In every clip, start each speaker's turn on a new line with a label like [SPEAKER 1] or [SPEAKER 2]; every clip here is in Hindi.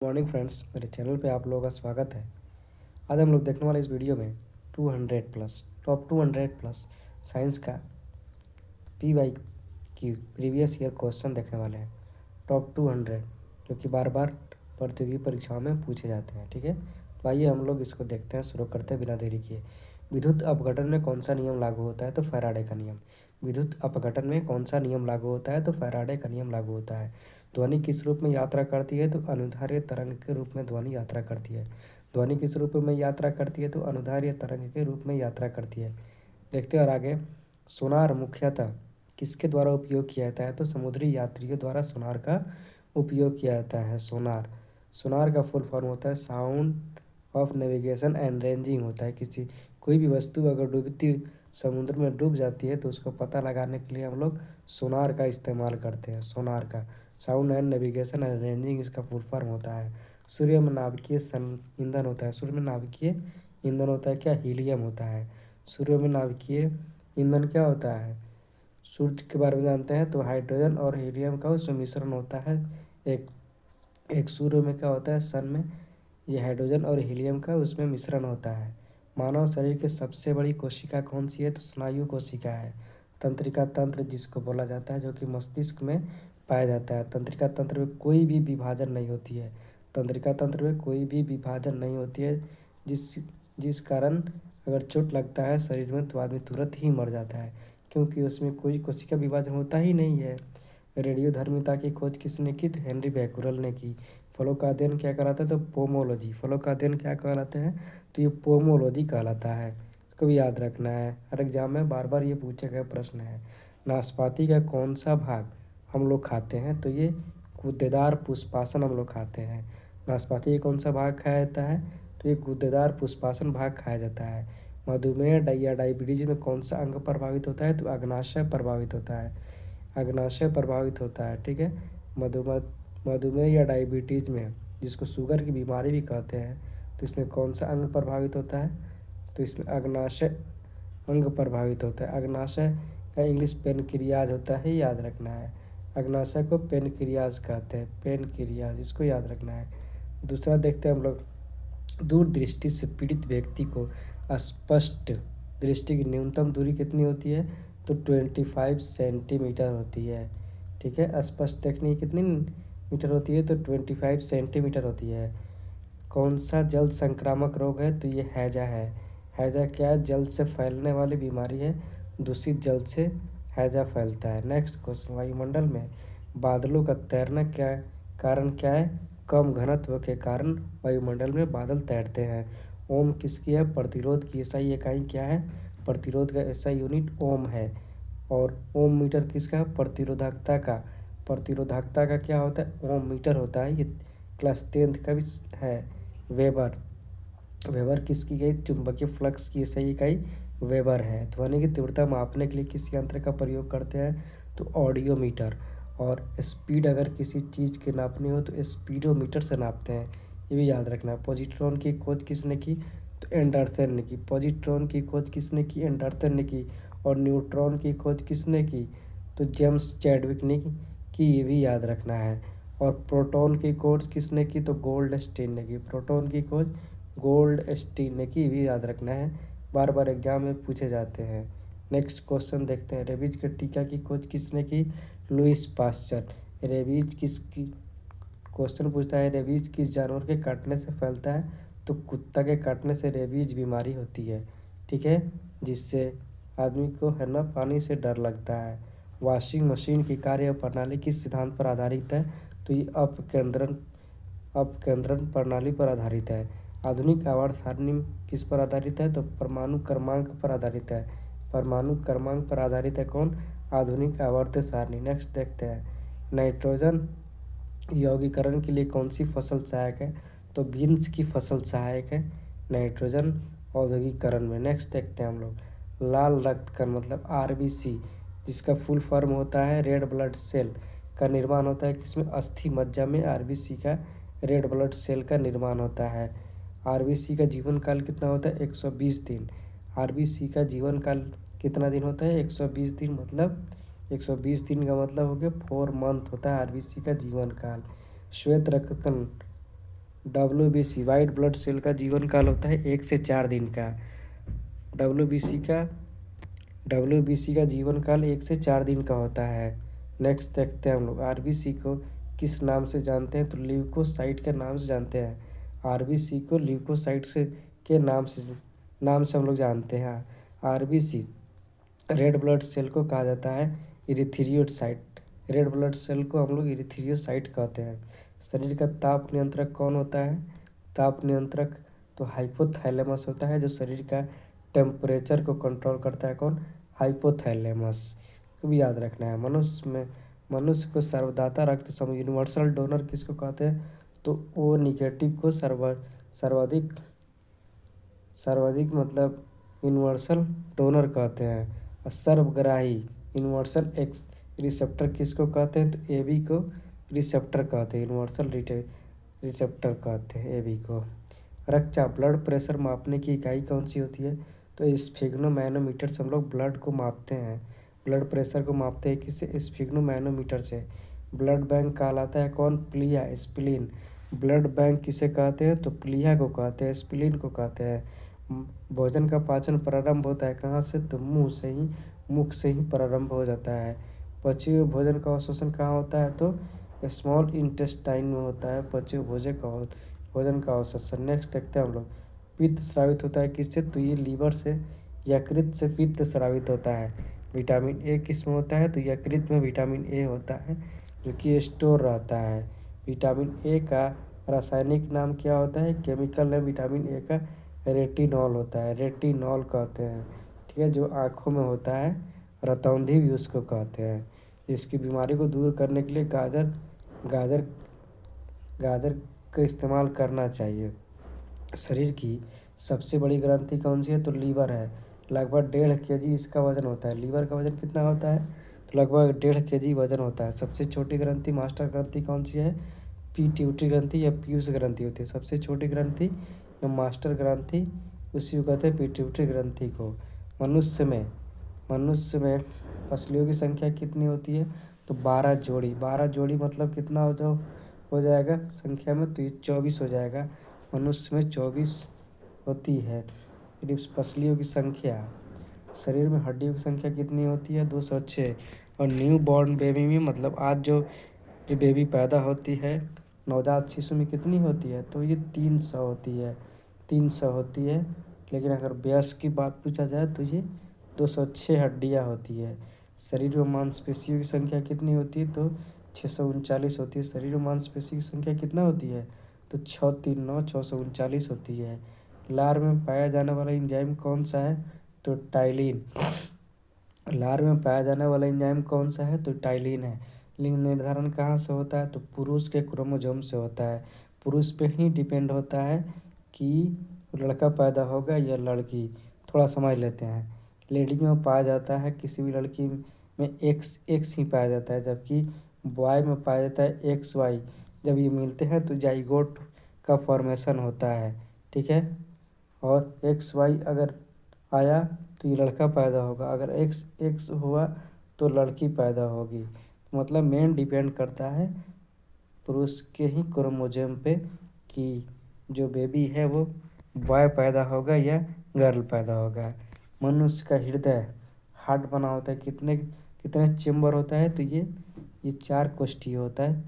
[SPEAKER 1] मॉर्निंग फ्रेंड्स, मेरे चैनल पे आप लोगों का स्वागत है। आज हम लोग देखने वाले इस वीडियो में 200 प्लस टॉप 200 प्लस साइंस का पी वाई की प्रीवियस ईयर क्वेश्चन देखने वाले हैं। टॉप 200 जो कि बार बार प्रतियोगी परीक्षाओं में पूछे जाते हैं। ठीक है, तो आइए हम लोग इसको देखते हैं। शुरू करते हैं बिना देरी किए। विद्युत अपघटन में कौन सा नियम लागू होता है? तो फैराडे का नियम। विद्युत अपघटन में कौन सा नियम लागू होता है? तो फैराडे का नियम लागू होता है। ध्वनि किस रूप में यात्रा करती है? तो अनुदैर्ध्य तरंग के रूप में ध्वनि यात्रा करती है। ध्वनि किस रूप में यात्रा करती है? तो अनुदैर्ध्य तरंग के रूप में यात्रा करती है। देखते हैं और आगे। सोनार मुख्यतः किसके द्वारा उपयोग किया जाता है? तो समुद्री यात्रियों द्वारा सोनार का उपयोग किया जाता है। सोनार सोनार का फुल फॉर्म होता है sound of navigation and ranging होता है। कोई भी वस्तु अगर डूबती समुद्र में डूब जाती है तो उसको पता लगाने के लिए हम लोग सोनार का इस्तेमाल करते हैं। सोनार का sound and navigation and ranging इसका फुल फॉर्म होता है। सूर्य में नाभिकीय ईंधन होता है। सूर्य में नाभिकीय ईंधन होता है क्या? हीलियम होता है। सूर्य में नाभिकीय ईंधन क्या होता है? सूर्य के बारे में जानते हैं तो हाइड्रोजन और हीलियम का उसमें मिश्रण होता है। एक एक सूर्य में क्या होता है? सन में ये हाइड्रोजन और हीलियम का उसमें मिश्रण होता है। मानव शरीर की सबसे बड़ी कोशिका कौन सी है? तो स्नायु कोशिका है। तंत्रिका तंत्र जिसको बोला जाता है, जो कि मस्तिष्क में पाया जाता है। तंत्रिका तंत्र में कोई भी विभाजन नहीं होती है। तंत्रिका तंत्र में कोई भी विभाजन नहीं होती है, जिस जिस कारण अगर चोट लगता है शरीर में तो आदमी तुरंत ही मर जाता है, क्योंकि उसमें कोई कोशिका विभाजन होता ही नहीं है। रेडियोधर्मिता की खोज किसने की? तो हेनरी बैकुरल ने की। फलों का अध्ययन क्या कहलाता है? तो पोमोलॉजी। फलों का अध्ययन क्या कहलाते हैं? तो ये पोमोलॉजी कहलाता है। इसको भी याद रखना है, हर एग्जाम में बार बार ये पूछे गए प्रश्न है। नाशपाती का कौन सा भाग हम लोग खाते हैं? तो ये गूदेदार पुष्पासन हम लोग खाते हैं। नाशपाती का कौन सा भाग खाया जाता है? तो ये गूदेदार पुष्पासन भाग खाया जाता है। मधुमेह या डायबिटीज में कौन सा अंग प्रभावित होता है? तो अग्नाशय प्रभावित होता है। अग्नाशय प्रभावित होता है। ठीक है, मधुमेह मधुमेह या डायबिटीज में, जिसको शुगर की बीमारी भी कहते हैं, तो इसमें कौन सा अंग प्रभावित होता है? तो इसमें अग्नाशय अंग प्रभावित होता है। अग्नाशय का इंग्लिश पेनक्रियाज होता है, याद रखना है। अग्नाशय को पेनक्रियाज कहते हैं, पेनक्रियाज, इसको याद रखना है। दूसरा देखते हैं हम लोग। दूरदृष्टि से पीड़ित व्यक्ति को स्पष्ट दृष्टि की न्यूनतम दूरी कितनी होती है? तो 25 सेंटीमीटर होती है। ठीक है, स्पष्ट देखने की कितनी मीटर होती है? तो 25 सेंटीमीटर होती है। कौन सा जल संक्रामक रोग है? तो ये हैजा है। हैजा क्या है? जल से फैलने वाली बीमारी है। दूषित जल से हैजा फैलता है। Next question. वायुमंडल में बादलों का तैरना क्या कारण क्या है? कम घनत्व के कारण वायुमंडल में बादल तैरते हैं। ओम किसकी है? प्रतिरोध की एसआई इकाई क्या है? प्रतिरोध का एसआई यूनिट ओम है। और ओम मीटर किसका? प्रतिरोधकता का। प्रतिरोधकता का क्या होता है? ओम मीटर होता है। ये क्लास 10th का भी है। वेबर वेबर किसकी गई? चुंबकीय फ्लक्स की सही इकाई वेबर है। ध्वनि की तीव्रता मापने के लिए किस यंत्र का प्रयोग करते हैं? तो ऑडियोमीटर। और स्पीड अगर किसी चीज़ की नापनी हो तो स्पीडोमीटर से नापते हैं, ये भी याद रखना है। पॉजिट्रॉन की खोज किसने की? तो एंडरसन ने की। पॉजिट्रॉन की खोज किसने की? एंडरसन ने की। और न्यूट्रॉन की खोज किसने की? तो जेम्स चैडविक ने की, ये भी याद रखना है। और प्रोटॉन की खोज किसने की? तो गोल्डस्टीन ने की। प्रोटॉन की खोज गोल्डस्टीन ने की, भी याद रखना है, बार बार एग्जाम में पूछे जाते हैं। नेक्स्ट क्वेश्चन देखते हैं। रेबीज के टीका की खोज किसने की? Louis Pasteur. रेबीज किसकी क्वेश्चन पूछता है, रेबीज किस जानवर के काटने से फैलता है? तो कुत्ता के काटने से रेबीज बीमारी होती है। ठीक है, जिससे आदमी को है ना पानी से डर लगता है। वॉशिंग मशीन की कार्य प्रणाली किस सिद्धांत पर आधारित है? तो ये अपकेंद्रण प्रणाली पर आधारित है। आधुनिक आवर्त सारणी किस पर आधारित है? तो परमाणु क्रमांक पर आधारित है। परमाणु क्रमांक पर आधारित है कौन? आधुनिक आवर्त सारणी। नेक्स्ट देखते हैं। नाइट्रोजन यौगीकरण के लिए कौन सी फसल सहायक है? तो बीन्स की फसल सहायक है नाइट्रोजन औद्योगिकरण में। नेक्स्ट देखते हैं हम लोग। लाल रक्त कण मतलब आरबीसी, जिसका फुल फॉर्म होता है रेड ब्लड सेल, का निर्माण होता है किसमें? अस्थि मज्जा में आरबीसी का रेड ब्लड सेल का निर्माण होता है। आरबीसी का जीवन काल कितना होता है? 120 दिन। आरबीसी का जीवन काल कितना दिन होता है? 120 दिन। मतलब 120 दिन का मतलब हो गया 4 मंथ होता है आरबीसी का जीवन काल। श्वेत रक्त कण WBC वाइट ब्लड सेल का जीवन काल होता है 1 से 4 दिन का। WBC का जीवन काल 1 से 4 दिन का होता है। नेक्स्ट देखते हैं हम लोग RBC को किस नाम से जानते हैं, तो ल्यूकोसाइट के नाम से जानते हैं। RBC को ल्यूकोसाइट के नाम से हम लोग जानते हैं। RBC रेड ब्लड सेल को कहा जाता है इरिथ्रियोसाइट। रेड ब्लड सेल को हम लोग इरिथ्रियोसाइट कहते हैं। शरीर का ताप नियंत्रक कौन होता है? ताप नियंत्रक तो हाइपोथैलेमस होता है, जो शरीर का टेम्परेचर को कंट्रोल करता है। कौन? हाइपोथैलेमस को भी याद रखना है। मनुष्य को सर्वदाता रक्त समूह यूनिवर्सल डोनर किसको कहते हैं? तो ओ निगेटिव को सर्वाधिक मतलब यूनिवर्सल डोनर कहते हैं। और सर्वग्राही यूनिवर्सल एक्स रिसेप्टर किसको कहते हैं? तो AB को रिसेप्टर कहते हैं। यूनिवर्सल रिसेप्टर कहते हैं AB को। रक्तचाप ब्लड प्रेशर मापने की इकाई कौन सी होती है? तो स्फिग्नोमैनोमीटर से हम लोग ब्लड को मापते हैं। ब्लड प्रेशर को मापते हैं किससे? स्फिग्नोमैनोमीटर से। ब्लड बैंक कहलाता है कौन? प्लीहा स्प्लीन। ब्लड बैंक किसे कहते हैं? तो प्लीहा को कहते हैं, स्प्लीन को कहते हैं। भोजन का पाचन प्रारंभ होता है कहाँ से? तो मुख से ही प्रारंभ हो जाता है। पचे हुए भोजन का अवशोषण कहाँ होता है? तो स्मॉल इंटेस्टाइन में होता है पचे हुए भोजन का अवशोषण। नेक्स्ट देखते हैं हम लोग पित्त स्रावित होता है किससे? तो ये लीवर से, यकृत से पित्त स्रावित होता है। विटामिन ए किस में होता है? तो यकृत में विटामिन ए होता है, जो कि स्टोर रहता है। विटामिन ए का रासायनिक नाम क्या होता है? केमिकल नेम विटामिन ए का रेटिनॉल होता है, रेटिनॉल कहते हैं। ठीक है, जो आँखों में होता है, रतौंधी भी उसको कहते हैं। इसकी बीमारी को दूर करने के लिए गाजर का इस्तेमाल करना चाहिए। शरीर की सबसे बड़ी ग्रंथि कौन सी है? तो लीवर है। लगभग 1.5 kg इसका वजन होता है। लीवर का वजन कितना होता है? तो लगभग 1.5 kg वजन होता है। सबसे छोटी ग्रंथि मास्टर ग्रंथि कौन सी है? पिट्यूटरी ग्रंथि या पीयूष ग्रंथि होती है। सबसे छोटी ग्रंथि या मास्टर ग्रंथि, उसी को कहते हैं पिट्यूटरी ग्रंथि को। मनुष्य में पसलियों की संख्या कितनी होती है? तो 12 जोड़ी। 12 जोड़ी मतलब कितना हो जाएगा संख्या में? तो ये 24 हो जाएगा। मनुष्य में 24 होती है। फिर पसलियों की संख्या, शरीर में हड्डियों की संख्या कितनी होती है? 206। और न्यू बॉर्न बेबी में मतलब आज जो बेबी पैदा होती है, नवजात शिशु में कितनी होती है? तो ये 300 होती है। 300 होती है। लेकिन अगर वयस्क की बात पूछा जाए तो ये 206 हड्डियाँ होती है। शरीर में मांसपेशियों की संख्या कितनी होती है? तो 639 होती है। शरीर में मांसपेशी की संख्या कितना होती है? तो 639 होती है। लार में पाया जाने वाला एंजाइम कौन सा है? तो टाइलिन। लार में पाया जाने वाला एंजाइम कौन सा है? तो टाइलिन है। लिंग निर्धारण कहाँ से होता है? तो पुरुष के क्रोमोसोम से होता है। पुरुष पे ही डिपेंड होता है कि लड़का पैदा होगा या लड़की। थोड़ा समझ लेते हैं। लेडीज में पाया जाता है, किसी भी लड़की में एक्स ही पाया जाता है, जबकि बॉय में पाया जाता है XY। जब ये मिलते हैं तो जाइगोट का फॉर्मेशन होता है। ठीक है, और XY अगर आया तो ये लड़का पैदा होगा, अगर X हुआ तो लड़की पैदा होगी। मतलब मेन डिपेंड करता है पुरुष के ही क्रोमोसोम पे कि जो बेबी है वो बॉय पैदा होगा या गर्ल पैदा होगा। मनुष्य का हृदय हार्ट बना होता है कितने चेम्बर होता है? तो ये 4 कोष्ठी होता है।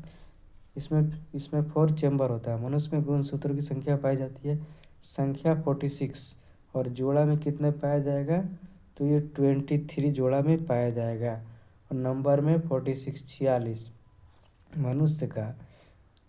[SPEAKER 1] इसमें 4 चेम्बर होता है। मनुष्य में गुणसूत्रों की संख्या पाई जाती है, संख्या 46। और जोड़ा में कितने पाया जाएगा? तो ये 23 जोड़ा में पाया जाएगा। और नंबर में 46 46।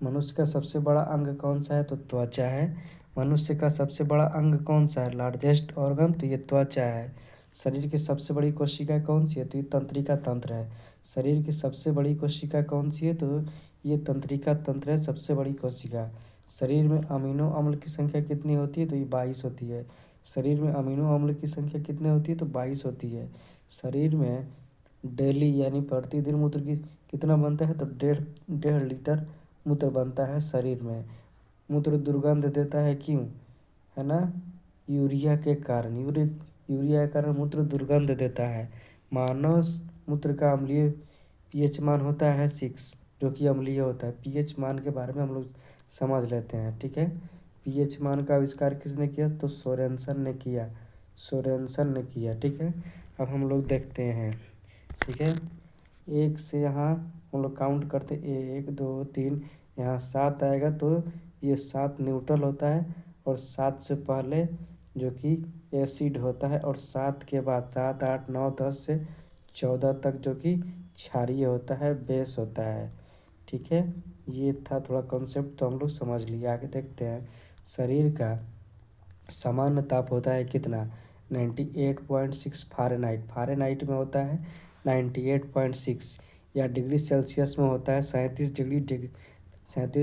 [SPEAKER 1] मनुष्य का सबसे बड़ा अंग कौन सा है? तो त्वचा है। मनुष्य का सबसे बड़ा अंग कौन सा है? लार्जेस्ट ऑर्गन, तो ये त्वचा है। शरीर की सबसे बड़ी कोशिका कौन सी है? तो ये तंत्रिका तंत्र है। शरीर की सबसे बड़ी कोशिका कौन सी है? तो ये तंत्रिका तंत्र है सबसे बड़ी कोशिका। शरीर में अमीनो अम्ल की संख्या कितनी होती है? तो ये 22 होती है। शरीर में अमीनो अम्ल की संख्या कितनी होती है? तो 22 होती है। शरीर में डेली यानी प्रतिदिन मूत्र की कितना बनता है? तो 1.5 लीटर मूत्र बनता है शरीर में। मूत्र दुर्गंध देता है, क्यों? है ना? यूरिया के कारण मूत्र दुर्गंध देता है। मानव मूत्र का अम्लीय pH मान होता है 6, जो कि अम्लीय होता है। pH मान के बारे में हम लोग समझ लेते हैं। ठीक है, पीएच मान का आविष्कार किसने किया? तो सोरेनसन ने किया, सोरेनसन ने किया। ठीक है, अब हम लोग देखते हैं। ठीक है, एक से यहाँ हम लोग काउंट करते, 1 2 3, यहाँ 7 आएगा तो ये 7 न्यूट्रल होता है, और 7 से पहले जो कि एसिड होता है, और 7 के बाद 7 8 9 10 से 14 तक जो कि क्षारीय होता है, बेस होता है। ठीक है, ये था थोड़ा कॉन्सेप्ट, तो हम लोग समझ लिए। आगे देखते हैं, शरीर का सामान्य ताप होता है कितना? 98.6 फ़ारेनहाइट, फ़ारेनहाइट में होता है 98.6, या डिग्री सेल्सियस में होता है 37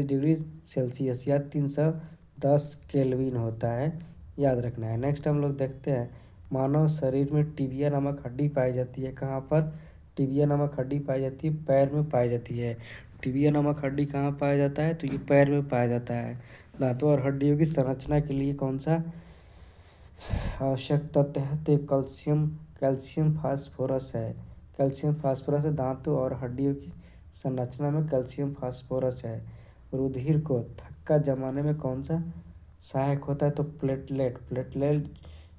[SPEAKER 1] डिग्री सेल्सियस, या 310 केल्विन होता है, याद रखना है। नेक्स्ट हम लोग देखते हैं, मानव शरीर में टिबिया नामक हड्डी पाई जाती है। कहाँ पर टिबिया नामक हड्डी पाई जाती है? पैर में पाई जाती है। टिबिया नामक हड्डी कहाँ पाया जाता है? तो ये पैर में पाया जाता है। दांतों और हड्डियों की संरचना के लिए कौन सा आवश्यक तत्व है? तो कैल्शियम, कैल्शियम फास्फोरस है। कैल्शियम फास्फोरस है, दांतों और हड्डियों की संरचना में कैल्शियम फास्फोरस है। रुधिर को थक्का जमाने में कौन सा सहायक होता है? तो प्लेटलेट,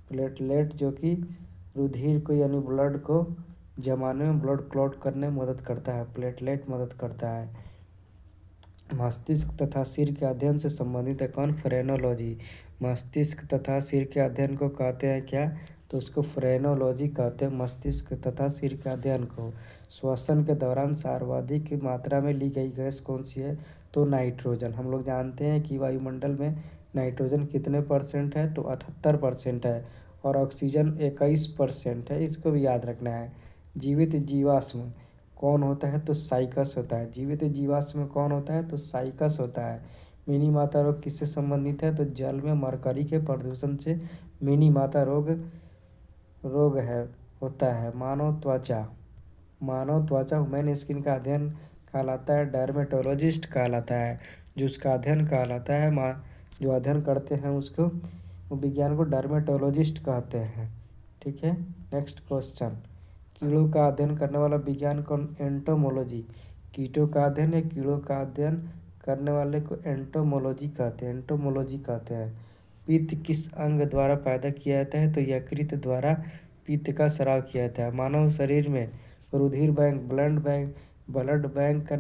[SPEAKER 1] प्लेटलेट जो कि रुधिर को यानी ब्लड को जमाने में, ब्लड क्लॉट करने में मदद करता है, प्लेटलेट मदद करता है। मस्तिष्क तथा सिर के अध्ययन से संबंधित है कौन? फ्रेनोलॉजी। मस्तिष्क तथा सिर के अध्ययन को कहते हैं क्या? तो उसको फ्रेनोलॉजी कहते हैं, मस्तिष्क तथा सिर के अध्ययन को। श्वसन के दौरान सर्वाधिक मात्रा में ली गई गैस कौन सी है? तो नाइट्रोजन। हम लोग जानते हैं कि वायुमंडल में नाइट्रोजन कितने परसेंट है? तो 78% है, और ऑक्सीजन 21% है, इसको भी याद रखना है। जीवित जीवाश्म कौन होता है? तो साइकस होता है। जीवित जीवाश्म में कौन होता है? तो साइकस होता है। मिनी माता रोग किससे संबंधित है? तो जल में मरकरी के प्रदूषण से मिनी माता रोग है, होता है। मानव त्वचा ह्यूमन स्किन का अध्ययन कहलाता है डर्मेटोलॉजिस्ट कहलाता है। जो उसका अध्ययन कहलाता है, जो अध्ययन करते हैं उसको, वो विज्ञान को डर्मेटोलॉजिस्ट कहते हैं। ठीक है, नेक्स्ट क्वेश्चन, कीड़ों का अध्ययन करने वाला विज्ञान कौन? एंटोमोलॉजी। कीटों का अध्ययन या कीड़ों का अध्ययन करने वाले को एंटोमोलॉजी कहते हैं, एंटोमोलॉजी कहते हैं। पित्त किस अंग द्वारा पैदा किया जाता है? तो यकृत द्वारा पित्त का स्राव किया जाता है। मानव शरीर में रुधिर बैंक, ब्लड बैंक का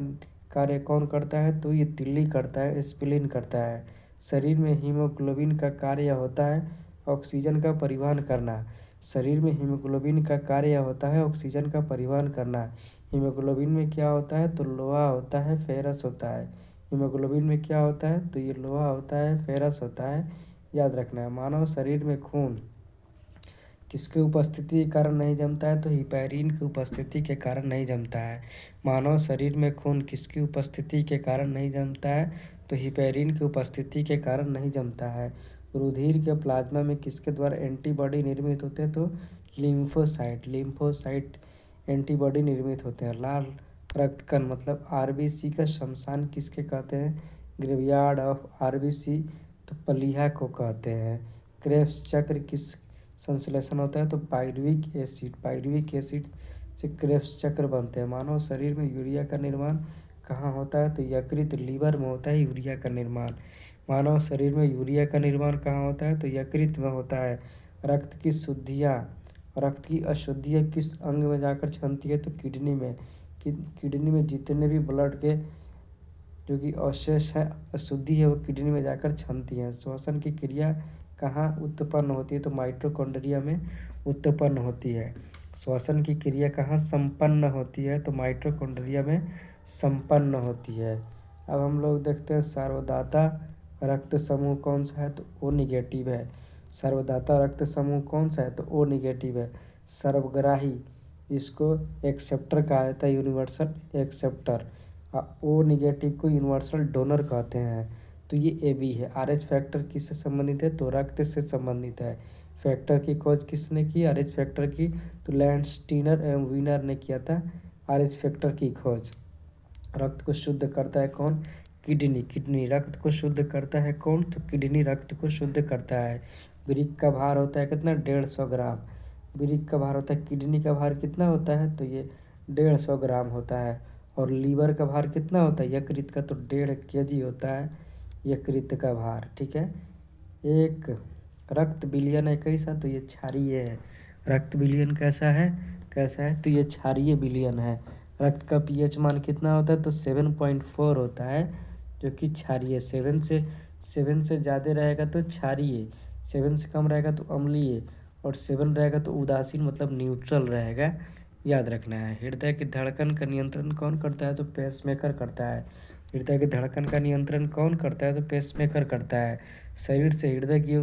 [SPEAKER 1] कार्य कौन करता है? तो ये तिल्ली करता है, स्प्लीन करता है। शरीर में हीमोग्लोबिन का कार्य होता है ऑक्सीजन का परिवहन करना। शरीर में हीमोग्लोबिन का कार्य होता है ऑक्सीजन का परिवहन करना। हीमोग्लोबिन में क्या होता है? तो लोहा होता है, फेरस होता है। हीमोग्लोबिन में क्या होता है? तो ये लोहा होता है, फेरस होता है, याद रखना है। मानव शरीर में खून किसकी उपस्थिति के कारण नहीं जमता है? तो हिपैरिन की उपस्थिति के कारण नहीं जमता है। मानव शरीर में खून किसकी उपस्थिति के कारण नहीं जमता है? तो हिपैरिन की उपस्थिति के कारण नहीं जमता है। रुधिर के प्लाज्मा में किसके द्वारा एंटीबॉडी निर्मित होते हैं? तो लिम्फोसाइट एंटीबॉडी निर्मित होते हैं। लाल रक्त कण मतलब आरबीसी का शमशान किसके कहते हैं? ग्रेवयार्ड ऑफ आरबीसी, तो प्लीहा को कहते हैं। क्रेब्स चक्र किस संश्लेषण होता है? तो पायरुविक एसिड से क्रेब्स चक्र बनते हैं। मानव शरीर में यूरिया का निर्माण कहाँ होता है? तो यकृत, लीवर में होता है यूरिया का निर्माण। मानव शरीर में यूरिया का निर्माण कहाँ होता है? तो यकृत में होता है। रक्त की अशुद्धियाँ किस अंग में जाकर छनती है? तो किडनी में। किडनी में जितने भी ब्लड के जो कि अवशेष है, अशुद्धि है, वो किडनी में जाकर छनती है। श्वसन की क्रिया कहाँ उत्पन्न होती है? तो माइटोकॉन्ड्रिया में उत्पन्न होती है। श्वसन की क्रिया कहाँ संपन्न होती है? तो माइटोकॉन्ड्रिया में संपन्न होती है। अब हम लोग देखते हैं सर्वदाता रक्त समूह कौन सा है? तो ओ निगेटिव है। सर्वदाता रक्त समूह कौन सा है? तो ओ निगेटिव है। सर्वग्राही जिसको एक्सेप्टर कहा जाता है, यूनिवर्सल एक्सेप्टर। ओ निगेटिव को यूनिवर्सल डोनर कहते हैं। तो ये ए बी है। आर एच फैक्टर किससे संबंधित है? तो रक्त से संबंधित है। फैक्टर की खोज किसने की? आर एच फैक्टर की, तो लैंडस्टीनर एवं वीनर ने किया था आर एच फैक्टर की खोज। रक्त को शुद्ध करता है कौन? किडनी रक्त को शुद्ध करता है कौन? तो किडनी रक्त को शुद्ध करता है। ब्रिक का भार होता है कितना? 150 ग्राम। ब्रिक का भार होता है, किडनी का भार कितना होता है? तो ये 150 ग्राम होता है। और लीवर का भार कितना होता है यकृत का? तो 1.5 kg होता है, यकृत का भार, ठीक है। एक रक्त विलयन है कैसा, तो ये क्षारीय है। रक्त विलयन कैसा है, तो ये क्षारीय विलयन है। रक्त का पीएच मान कितना होता है, तो 7.4 होता है, जो कि क्षारीय। 7 से ज़्यादा रहेगा तो क्षारीय, 7 से कम रहेगा तो अम्लीय, और 7 रहेगा तो उदासीन मतलब न्यूट्रल रहेगा, याद रखना है। हृदय की धड़कन का नियंत्रण कौन करता है, तो पेसमेकर करता है। हृदय की धड़कन का नियंत्रण कौन करता है, तो पेसमेकर करता है। शरीर से हृदय की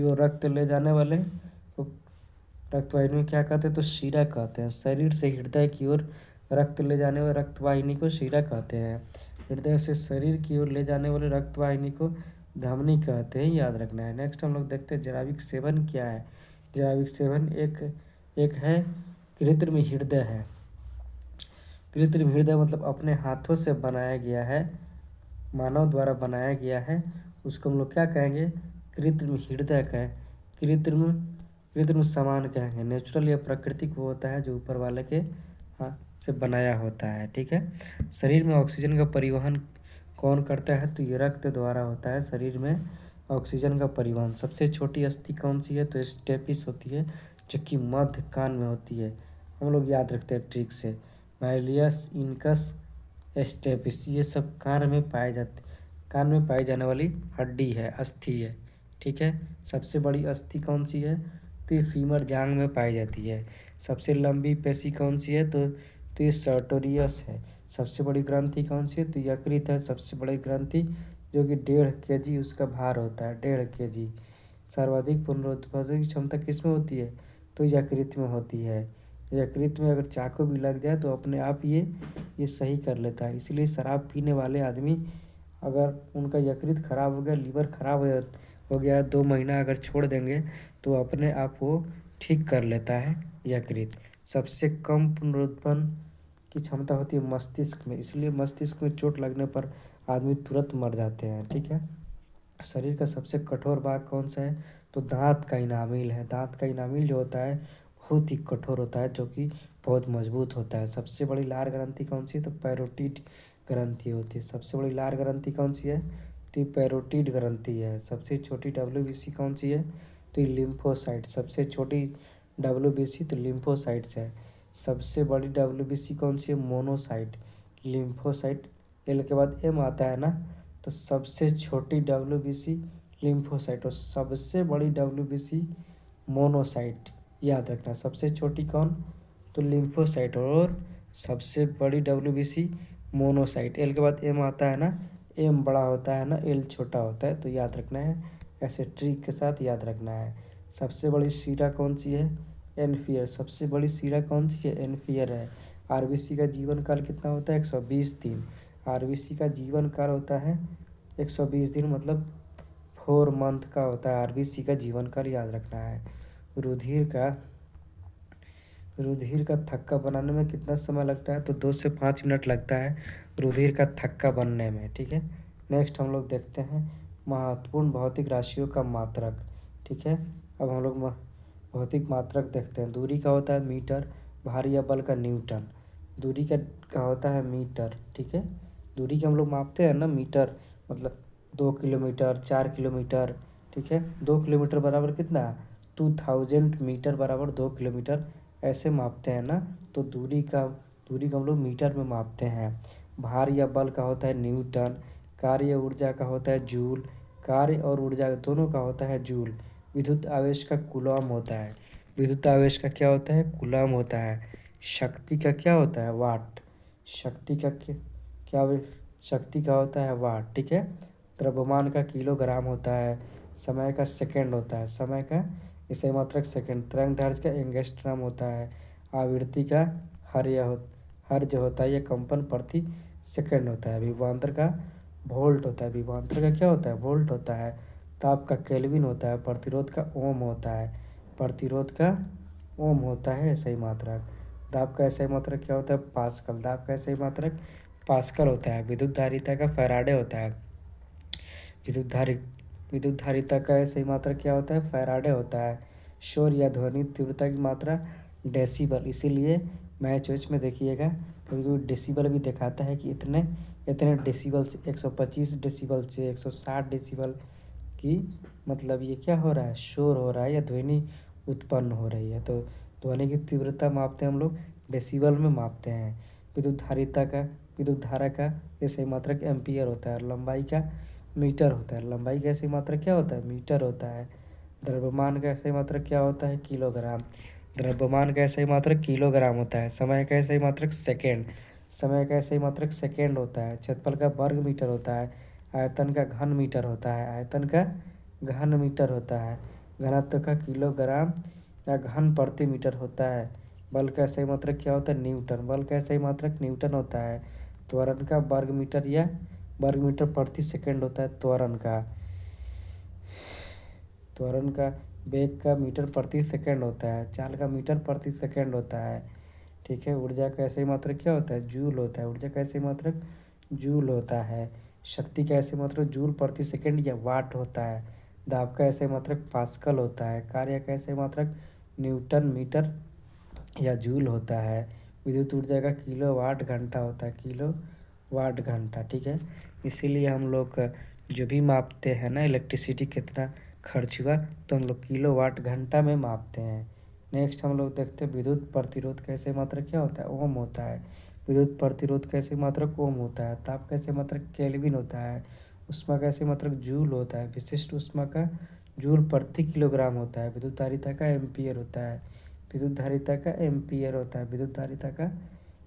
[SPEAKER 1] ओर रक्त ले जाने वाले को रक्तवाहिनी क्या कहते हैं, तो शिरा कहते हैं। शरीर से हृदय की ओर रक्त ले जाने वाले रक्तवाहिनी को शिरा कहते हैं। हृदय से शरीर की ओर ले जाने वाले रक्तवाहिनी को धमनी कहते हैं, याद रखना है। नेक्स्ट हम लोग देखते हैं जैविक सेवन क्या है। जैविक सेवन एक है कृत्रिम हृदय है। कृत्रिम हृदय मतलब अपने हाथों से बनाया गया है, मानव द्वारा बनाया गया है, उसको हम लोग क्या कहेंगे, कृत्रिम हृदय कहें, कृत्रिम सामान कहेंगे। नेचुरल या प्राकृतिक वो होता है जो ऊपर वाले के हाथ से बनाया होता है, ठीक है। शरीर में ऑक्सीजन का परिवहन कौन करता है, तो ये रक्त द्वारा होता है शरीर में ऑक्सीजन का परिवहन। सबसे छोटी अस्थि कौन सी है, तो स्टेपिस होती है, जो कि मध्य कान में होती है। हम लोग याद रखते हैं ट्रिक से, माइलियस इंकस स्टेपिस, ये सब कान में पाई जाने वाली हड्डी है, अस्थि है, ठीक है। सबसे बड़ी अस्थि कौन सी है, तो ये फीमर जांघ में पाई जाती है। सबसे लंबी पेशी कौन सी है, तो ये सर्टोरियस है। सबसे बड़ी ग्रंथि कौन सी है, तो यकृत है सबसे बड़ी ग्रंथि, जो कि 1.5 kg उसका भार होता है, 1.5 kg। सर्वाधिक पुनरुत्पादन की क्षमता किसमें होती है, तो यकृत में होती है। यकृत में अगर चाकू भी लग जाए तो अपने आप ये सही कर लेता है। इसलिए शराब पीने वाले आदमी, अगर उनका यकृत खराब हो गया, लीवर खराब हो गया 2 महीना अगर छोड़ देंगे तो अपने आप वो ठीक कर लेता है यकृत। सबसे कम पुनरुत्पादन की क्षमता होती है मस्तिष्क में, इसलिए मस्तिष्क में चोट लगने पर आदमी तुरंत मर जाते हैं, ठीक है। शरीर का सबसे कठोर भाग कौन सा है, तो दांत का इनामिल है। दांत का इनामिल जो होता है बहुत ही कठोर होता है, जो कि बहुत मजबूत होता है। सबसे बड़ी लार ग्रंथि कौन सी है, तो पैरोटिड ग्रंथि होती है। सबसे बड़ी लार ग्रंथि कौन सी है, तो ये पैरोटिड ग्रंथि है। सबसे छोटी डब्ल्यूबीसी कौन सी है, तो ये लिम्फोसाइट। सबसे छोटी डब्ल्यूबीसी तो लिम्फोसाइट्स है। सबसे बड़ी डब्ल्यूबीसी कौन सी है, मोनोसाइट, लिम्फोसाइट। एल के बाद एम आता है ना, तो सबसे छोटी डब्ल्यूबीसी लिम्फोसाइट और सबसे बड़ी डब्ल्यूबीसी मोनोसाइट, याद रखना। सबसे छोटी कौन, तो लिम्फोसाइट, और सबसे बड़ी डब्ल्यूबीसी मोनोसाइट। एल के बाद एम आता है ना, एम बड़ा होता है ना, एल छोटा होता है, तो याद रखना है, ऐसे ट्रिक के साथ याद रखना है। सबसे बड़ी शिरा कौन सी है, एनफियर। सबसे बड़ी शिरा कौन सी है, एनफियर है। आरबीसी का जीवन काल कितना होता है, 120 दिन। आरबीसी का जीवन काल होता है 120 दिन, मतलब 4 मंथ का होता है आरबीसी का जीवन काल, याद रखना है। रुधिर का थक्का बनाने में कितना समय लगता है, तो 2 से 5 मिनट लगता है रुधिर का थक्का बनने में, ठीक है। नेक्स्ट हम लोग देखते हैं महत्वपूर्ण भौतिक राशियों का मात्रक, ठीक है। अब हम लोग भौतिक मात्रक देखते हैं। दूरी का होता है मीटर, भारी या बल का न्यूटन। दूरी का होता है मीटर, ठीक है। दूरी के हम लोग मापते हैं ना, मीटर मतलब 2 किलोमीटर, 4 किलोमीटर, ठीक है। 2 किलोमीटर बराबर कितना, 2000 मीटर बराबर 2 किलोमीटर, ऐसे मापते हैं ना। तो दूरी का हम लोग मीटर में मापते हैं। भार या बल का होता है न्यूटन। कार्य या ऊर्जा का होता है जूल। कार्य और ऊर्जा दोनों का होता है जूल। विद्युत आवेश का कूलॉम होता है। विद्युत आवेश का क्या होता है, कूलॉम होता है। शक्ति का क्या होता है, वाट। शक्ति का क्या शक्ति का होता है वाट, ठीक है। द्रव्यमान का किलोग्राम होता है। समय का सेकंड होता है, समय का इसे मात्रक सेकंड। तरंगदैर्घ्य का एंगस्ट्रॉम होता है। आवृत्ति का हर्ज होता है, यह कंपन प्रति सेकंड होता है। विभवांतर का वोल्ट होता है। विभवांतर का क्या होता है, वोल्ट होता है। ताप का केल्विन होता है। प्रतिरोध का ओम होता है। प्रतिरोध का ओम होता है सही मात्रक। दाब का सही मात्रक क्या होता है, पास्कल। दाब का सही मात्रक पास्कल होता है। विद्युत धारिता का फैराडे होता है। विद्युत धारिता का सही मात्रा क्या होता है, फैराडे होता है। शोर या ध्वनि तीव्रता की मात्रा डेसिबल। इसीलिए मैच वैच में देखिएगा कभी कभी डेसिबल भी दिखाता है कि इतने इतने डेसिबल से 125 डेसिबल से 160 डेसिबल की मतलब ये क्या हो रहा है, शोर हो रहा है या ध्वनि उत्पन्न हो रही है। तो ध्वनि की तीव्रता मापते हैं हम लोग डेसिबल में मापते हैं। विद्युत धारा का ये सही मात्रक एम्पियर होता है। लंबाई का मीटर होता है। लंबाई का सही मात्रक क्या होता है, मीटर होता है। द्रव्यमान का सही मात्रक क्या होता है, किलोग्राम। द्रव्यमान का सही मात्रक किलोग्राम होता है। समय का सही मात्रक सेकेंड। समय का सही मात्रक सेकेंड होता है। क्षेत्रफल का वर्ग मीटर होता है। आयतन का घन मीटर होता है। आयतन का घन मीटर होता है। घनत्व का किलोग्राम या घन प्रति मीटर होता है। बल का सही मात्रक क्या होता है, न्यूटन। बल का सही मात्रक न्यूटन होता है। त्वरण का वर्ग मीटर या वर्ग मीटर प्रति सेकंड होता है। त्वरण का वेग का मीटर प्रति सेकंड होता है। चाल का मीटर प्रति सेकंड होता है। ठीक है। ऊर्जा का सही मात्रक क्या होता है, जूल होता है। ऊर्जा का सही मात्रक जूल होता है। शक्ति का सही मात्रक जूल प्रति सेकंड या वाट होता है। दाब का सही मात्रक पास्कल होता है। कार्य का सही मात्रक न्यूटन मीटर या जूल होता है। विद्युत ऊर्जा का किलो वाट घंटा होता है। किलो वाट घंटा। ठीक है। इसीलिए हम लोग जो भी मापते हैं ना, इलेक्ट्रिसिटी कितना खर्च हुआ, तो हम लोग किलो वाट घंटा में मापते हैं। नेक्स्ट हम लोग देखते हैं विद्युत प्रतिरोध कैसे मात्रक क्या होता है, ओम होता है। विद्युत प्रतिरोध कैसे मात्रक ओम होता है। ताप कैसे मात्रक केल्विन होता है। ऊष्मा कैसे मात्रक जूल होता है। विशिष्ट ऊष्मा का जूल प्रति किलोग्राम होता है। विद्युत धारिता का एम्पियर होता है। विद्युत धारिता का एम्पियर होता है।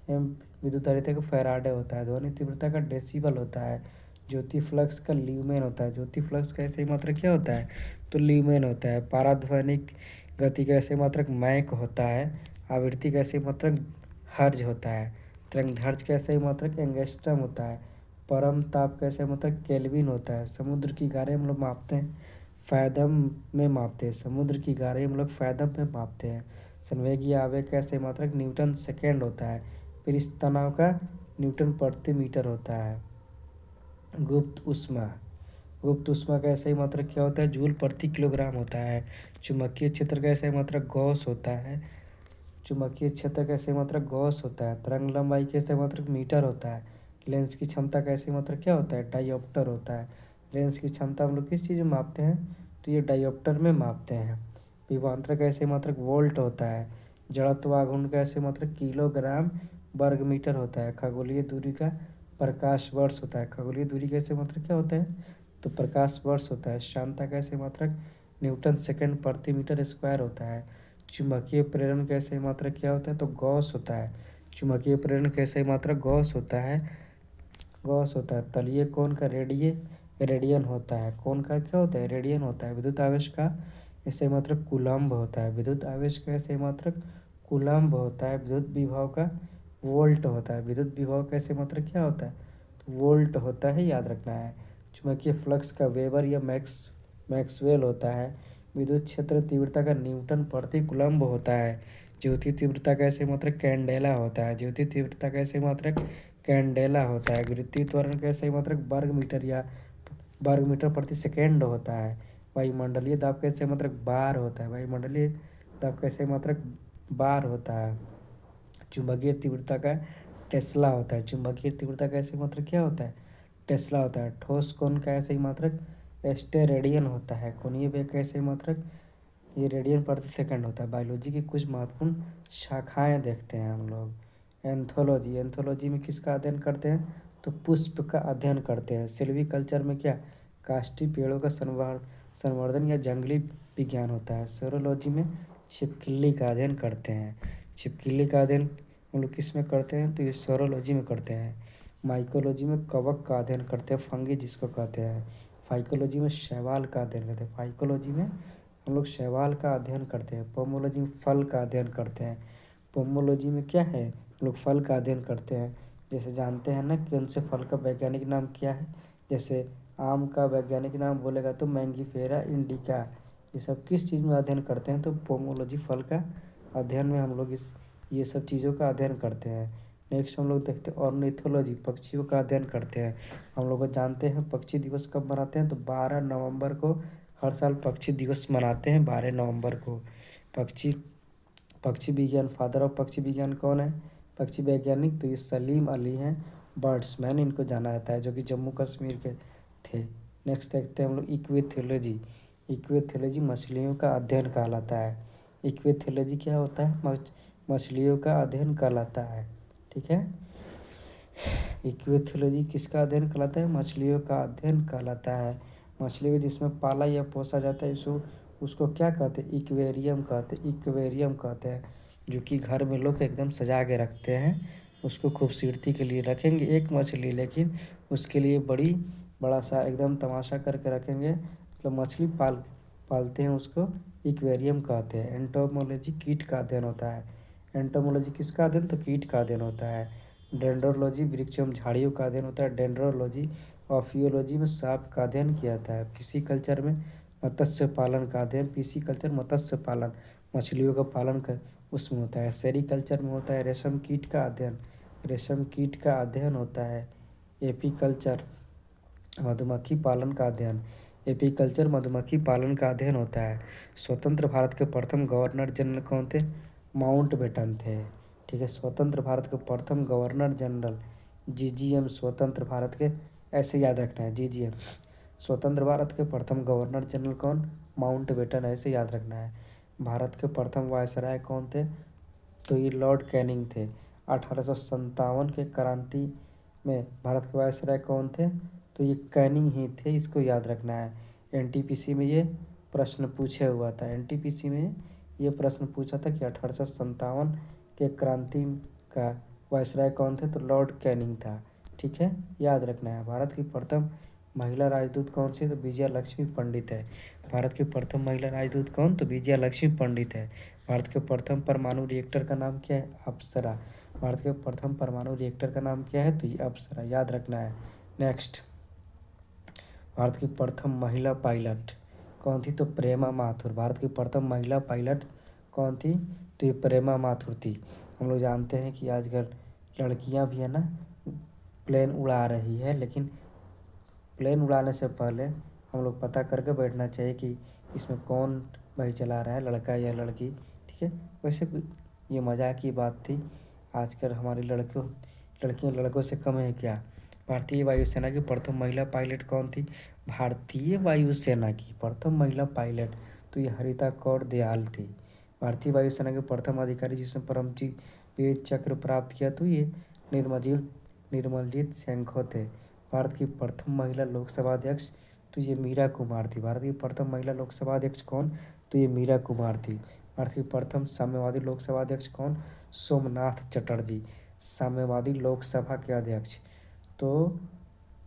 [SPEAKER 1] एम विद्युत धारिता का फैराडे होता है। ध्वनि तीव्रता का डेसिबल होता है। ज्योति फ्लक्स का ल्यूमेन होता है। ज्योति फ्लक्स का सही मात्रक क्या होता है, तो ल्यूमेन होता है। पाराध्वनिक गति का सही मात्रक मैक होता है। आवृत्ति का सही मात्रक हर्ज होता है। तरंगदैर्घ्य का सही मात्रक एंगस्ट्रम होता है। परम ताप का सही मात्रक केल्विन होता है। समुद्र की गहराई हम लोग मापते हैं फैदम में मापते हैं। समुद्र की गहराई हम लोग फैदम में मापते हैं। संवेगीय आवेग का सही मात्रक न्यूटन सेकेंड होता है। पृष्ठ तनाव का न्यूटन प्रति मीटर होता है। गुप्त ऊष्मा का सही मात्रक क्या होता है, जूल प्रति किलोग्राम होता है। चुंबकीय क्षेत्र का सही मात्रक गॉस होता है। चुंबकीय क्षेत्र का सही मात्रक गॉस होता है। तरंग लंबाई का सही मात्रक मीटर होता है। लेंस की क्षमता का सही मात्रक क्या होता है, डायोप्टर होता है। लेंस की क्षमता हम लोग किस चीज़ में मापते हैं, तो ये डायोप्टर में मापते हैं। विभवांतर का सही मात्रक वोल्ट होता है। जड़त्व आघूर्ण का सही मात्रक किलोग्राम वर्ग मीटर होता है। खगोलीय दूरी का प्रकाश वर्ष होता है। खगोलीय दूरी का सही मात्रक क्या होता है, तो प्रकाश वर्ष होता है। श्यानता का सही मात्रक न्यूटन सेकंड प्रति मीटर स्क्वायर होता है। चुंबकीय प्रेरण का सही मात्रक क्या होता है, तो गॉस होता है। चुंबकीय प्रेरण का सही मात्रक गॉस होता है। तलीय कोण का रेडियन होता है। कोण का क्या होता है, रेडियन होता है। विद्युत आवेश का सही मात्रक कूलम्ब होता है। विद्युत आवेश का सही मात्रक कूलम्ब होता है। विद्युत विभव का वोल्ट होता है। विद्युत विभव का सही मात्रक क्या होता है, तो वोल्ट होता है, याद रखना है। चुंबकीय फ्लक्स का वेबर या मैक्सवेल होता है। विद्युत क्षेत्र तीव्रता का न्यूटन प्रति कूलम्ब होता है। ज्योति तीव्रता का सही मात्रक कैंडेला होता है। ज्योति तीव्रता का सही मात्रक कैंडेला होता है। वृत्तीय त्वरण का सही मात्रक वर्ग मीटर प्रति सेकेंड होता है। वायुमंडलीय दाब का सही मात्रक बार होता है। वायुमंडलीय दाब का सही मात्रक बार होता है। चुंबकीय तीव्रता का टेस्ला होता है। चुंबकीय तीव्रता का सही मात्रक क्या होता है, टेस्ला होता है। ठोस कोण का सही मात्रक स्टेरेडियन होता है। कोणीय वेग का सही मात्रक ये रेडियन प्रति सेकंड होता है। बायोलॉजी की कुछ महत्वपूर्ण शाखाएं देखते हैं हम लोग। एंथोलॉजी में किसका अध्ययन करते हैं, तो पुष्प का अध्ययन करते हैं। सिल्वीकल्चर में क्या, काष्ठी पेड़ों का संवर्धन या जंगली विज्ञान होता है। सेरोलॉजी में छिपकली का अध्ययन करते हैं। छिपकली का अध्ययन हम लोग किस में करते हैं, तो ये सेरोलॉजी में करते हैं। माइकोलॉजी में कवक का अध्ययन करते हैं, फंगी जिसको कहते हैं। फाइकोलॉजी में शैवाल का अध्ययन करते हैं। फाइकोलॉजी में हम लोग शैवाल का अध्ययन करते हैं। पोमोलॉजी में फल का अध्ययन करते हैं। पोमोलॉजी में क्या है, हम लोग फल का अध्ययन करते हैं। जैसे जानते हैं ना कि कौन से फल का वैज्ञानिक नाम क्या है, जैसे आम का वैज्ञानिक नाम बोलेगा तो मैंगीफेरा इंडिका। ये सब किस चीज़ में अध्ययन करते हैं, तो पोमोलॉजी फल का अध्ययन में हम लोग ये सब चीज़ों का अध्ययन करते हैं। नेक्स्ट हम लोग देखते हैं ऑर्निथोलॉजी, पक्षियों का अध्ययन करते हैं। हम लोग जानते हैं पक्षी दिवस कब मनाते हैं, तो 12 नवंबर को हर साल पक्षी दिवस मनाते हैं 12 नवंबर को। पक्षी पक्षी विज्ञान फादर ऑफ पक्षी विज्ञान कौन है, पक्षी वैज्ञानिक, तो ये सलीम अली हैं। बर्ड्समैन इनको जाना जाता है, जो कि जम्मू कश्मीर के थे। नेक्स्ट देखते हैं हम लोग इक्वेथियोलॉजी। इक्वेथियोलॉजी मछलियों का अध्ययन कहलाता है। इक्वेथियोलॉजी क्या होता है? मछलियों का अध्ययन कहलाता है। ठीक है, इक्वेथियोलॉजी किसका अध्ययन कहलाता है? मछलियों का अध्ययन कहलाता है। मछलियों को जिसमें पाला या पोसा जाता है उसको क्या कहते हैं? इक्वेरियम कहते हैं। इक्वेरियम कहते हैं, जो कि घर में लोग एकदम सजा के रखते हैं। उसको खूबसूरती के लिए रखेंगे एक मछली, लेकिन उसके लिए बड़ा सा एकदम तमाशा करके रखेंगे, मतलब मछली पालते हैं, उसको इक्वेरियम कहते हैं। एंटोमोलॉजी कीट का अध्ययन होता है। एंटोमोलॉजी किसका अध्ययन? तो कीट का अध्ययन होता है। डेंड्रोलॉजी वृक्ष एवं झाड़ियों का अध्ययन होता है। डेंड्रोलॉजी ऑफियोलॉजी में सांप का अध्ययन किया जाता है। पिसीकल्चर में मत्स्य पालन का अध्ययन। पिसीकल्चर मत्स्य पालन, मछलियों का पालन कर उसमें होता है। सेरीकल्चर में होता है रेशम कीट का अध्ययन। रेशम कीट का अध्ययन होता है। एपीकल्चर मधुमक्खी पालन का अध्ययन। एपीकल्चर मधुमक्खी पालन का अध्ययन होता है। स्वतंत्र भारत के प्रथम गवर्नर जनरल कौन थे? माउंटबेटन थे। ठीक है, स्वतंत्र भारत के प्रथम गवर्नर जनरल जीजीएम, स्वतंत्र भारत के, ऐसे याद रखना है जीजीएम। स्वतंत्र भारत के प्रथम गवर्नर जनरल कौन? माउंटबेटन, ऐसे याद रखना है। भारत के प्रथम वायसराय कौन थे? तो ये लॉर्ड कैनिंग थे। 1857 के क्रांति में भारत के वायसराय कौन थे? तो ये कैनिंग ही थे, इसको याद रखना है। एनटीपीसी में ये प्रश्न पूछे हुआ था। एनटीपीसी में ये प्रश्न पूछा था कि 1857 के क्रांति का वायसराय कौन थे? तो लॉर्ड कैनिंग था। ठीक है, याद रखना है। भारत की प्रथम महिला राजदूत कौन सी? तो विजया लक्ष्मी पंडित है। भारत की प्रथम महिला राजदूत कौन? तो विजया लक्ष्मी पंडित है। भारत के प्रथम परमाणु रिएक्टर का नाम क्या है? अप्सरा। भारत के प्रथम परमाणु रिएक्टर का नाम क्या है? तो ये अप्सरा, याद रखना है। नेक्स्ट, भारत की प्रथम महिला पायलट कौन थी? तो प्रेमा माथुर। भारत की प्रथम महिला पायलट कौन थी? तो ये प्रेमा माथुर थी। हम लोग जानते हैं कि आजकल लड़कियां भी है ना प्लेन उड़ा रही है, लेकिन प्लेन उड़ाने से पहले हम लोग पता करके बैठना चाहिए कि इसमें कौन भाई चला रहा है, लड़का या लड़की। ठीक है, वैसे ये मजाक की बात थी। आजकल हमारी लड़कियां लड़कों से कम है क्या? भारतीय वायुसेना की प्रथम महिला पायलट कौन थी? भारतीय वायुसेना की प्रथम महिला पायलट तो ये हरिता कौर दयाल थी। भारतीय वायुसेना के प्रथम अधिकारी जिसने परमवीर वीर चक्र प्राप्त किया तो ये निर्मलजीत शंखो थे। भारत की प्रथम महिला लोकसभा अध्यक्ष तो ये मीरा कुमार थी। भारत की प्रथम महिला लोकसभा अध्यक्ष कौन? तो ये मीरा कुमार थी। भारत की प्रथम साम्यवादी लोकसभा अध्यक्ष कौन? सोमनाथ चटर्जी, साम्यवादी लोकसभा के अध्यक्ष। तो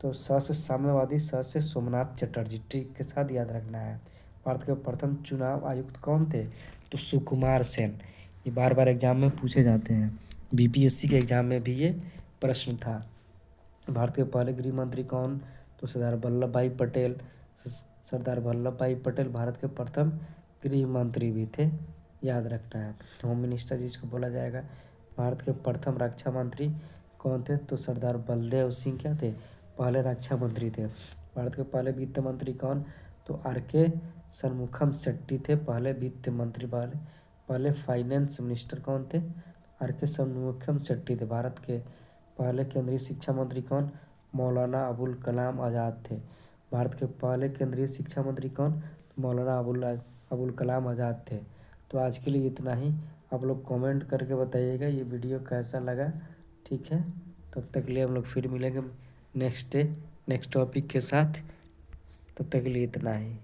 [SPEAKER 1] स से साम्यवादी, स से सोमनाथ चटर्जी, ट्रिक के साथ याद रखना है। भारत के प्रथम चुनाव आयुक्त कौन थे? तो सुकुमार सेन। ये बार बार एग्जाम में पूछे जाते हैं। बीपीएससी के एग्जाम में भी ये प्रश्न था। भारत के पहले गृह मंत्री कौन? तो सरदार वल्लभ भाई पटेल। सरदार वल्लभ भाई पटेल भारत के प्रथम गृह मंत्री भी थे, याद रखना है। होम मिनिस्टर जिसको बोला जाएगा। भारत के प्रथम रक्षा मंत्री कौन थे? तो सरदार बलदेव सिंह क्या थे? पहले रक्षा मंत्री थे। भारत के पहले वित्त मंत्री कौन? तो आर के षणमुखम शेट्टी थे पहले वित्त मंत्री। पहले फाइनेंस मिनिस्टर कौन थे? आर के षणमुखम शेट्टी थे। भारत के पहले केंद्रीय शिक्षा मंत्री कौन? मौलाना अबुल कलाम आज़ाद थे। भारत के पहले केंद्रीय शिक्षा मंत्री कौन? तो मौलाना अबुल कलाम आज़ाद थे। तो आज के लिए इतना ही। आप लोग कमेंट करके बताइएगा ये वीडियो कैसा लगा। ठीक है, तब तक के लिए हम लोग फिर मिलेंगे नेक्स्ट टॉपिक के साथ। तब तक के लिए इतना ही।